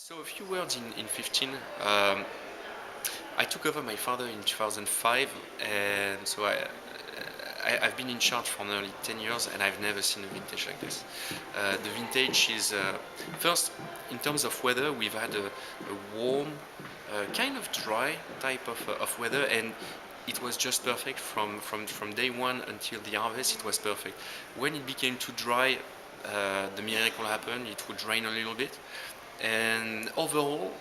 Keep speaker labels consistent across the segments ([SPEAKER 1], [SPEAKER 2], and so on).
[SPEAKER 1] So a few words in 15. I took over my father in 2005, and so I've been in charge for nearly 10 years, and I've never seen a vintage like this. The vintage is, first, in terms of weather, we've had a warm, kind of dry type of weather, and it was just perfect from day one until the harvest. It was perfect. When it became too dry, the miracle happened. It would rain a little bit, and overall,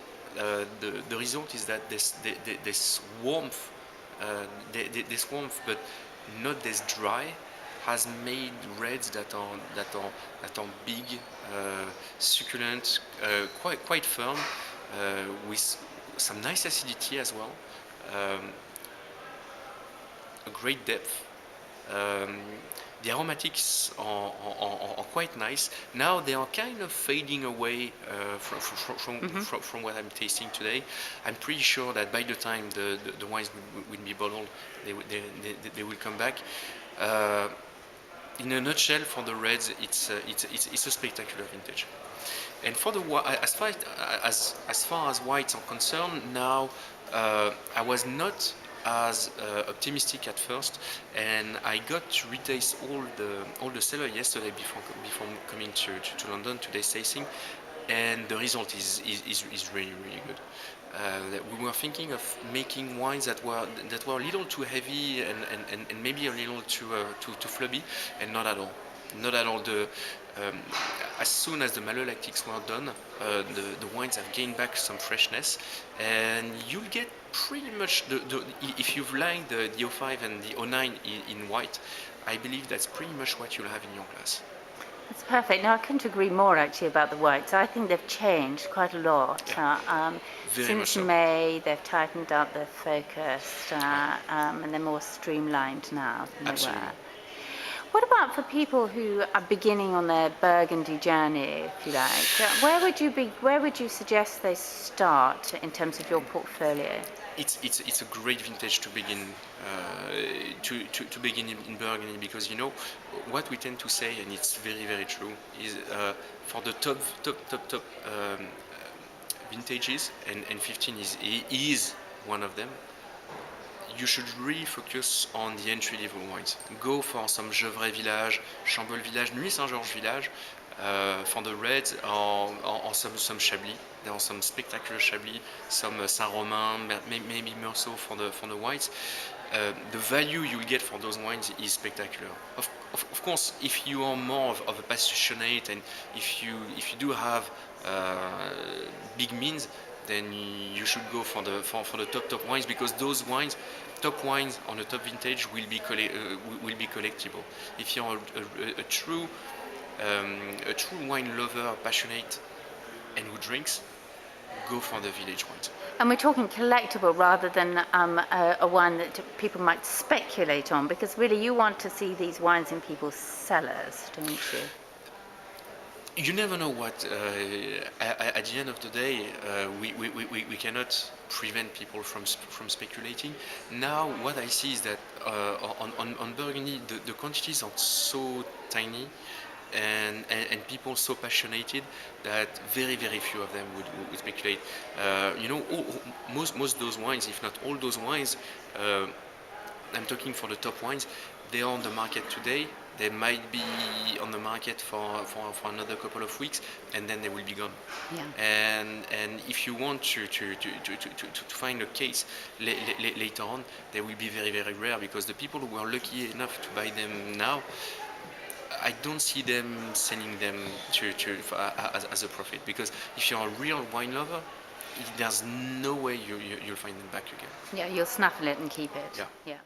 [SPEAKER 1] the result is that this warmth, this warmth, but not this dry, has made reds that are big, succulent, quite firm, with some nice acidity as well, a great depth. Um, the aromatics are quite nice. Now they are kind of fading away from what I'm tasting today. I'm pretty sure that by the time the wines will be bottled, they will come back. In a nutshell, for the reds, it's a spectacular vintage. And for the as far as whites are concerned, now I was not as optimistic at first, and I got to retaste all the cellar yesterday before coming to London today's tasting, and the result is really good. We were thinking of making wines that were a little too heavy and maybe a little too flabby, and not at all. Not at all. As soon as the malolactics were done, the wines have gained back some freshness, and you'll get pretty much if you've liked the 05 and the 09 in white, I believe that's pretty much what you'll have in your glass.
[SPEAKER 2] That's perfect. Now, I couldn't agree more actually about the whites. I think they've changed quite a lot.
[SPEAKER 1] Yeah.
[SPEAKER 2] Since
[SPEAKER 1] so.
[SPEAKER 2] May, they've tightened up, they're focused, and they're more streamlined now than
[SPEAKER 1] Absolutely.
[SPEAKER 2] they were. What about for people who are beginning on their Burgundy journey, if you like? Where would you suggest they start in terms of your portfolio?
[SPEAKER 1] It's a great vintage to begin to begin in Burgundy, because what we tend to say, and it's very true, is for the top vintages, and 15 is one of them. You should really focus on the entry-level wines. Go for some Gevrey Village, Chambol Village, Nuit Saint-Georges Village for the reds, or some Chablis. There are some spectacular Chablis, some Saint-Romain, maybe Meursault for the whites. The value you'll get for those wines is spectacular. Of course, if you are more of a passionate, and if you do have big means, then you should go for the top wines, because those wines, top wines on the top vintage, will be collectible. If you're a true wine lover, passionate, and who drinks, go for the village wines.
[SPEAKER 2] And we're talking collectible rather than a wine that people might speculate on, because really you want to see these wines in people's cellars, don't you?
[SPEAKER 1] You never know what. At the end of the day, we cannot prevent people from speculating. Now, what I see is that on Burgundy, the quantities are so tiny, and people so passionate that very few of them would speculate. Most of those wines, if not all those wines, I'm talking for the top wines, they are on the market today. They might be on the market for another couple of weeks, and then they will be gone.
[SPEAKER 2] Yeah.
[SPEAKER 1] And if you want to find a case later on, they will be very rare, because the people who are lucky enough to buy them now, I don't see them selling them as a profit, because if you're a real wine lover, there's no way you'll find them back again.
[SPEAKER 2] Yeah, you'll snaffle it and keep it.
[SPEAKER 1] Yeah.
[SPEAKER 2] Yeah.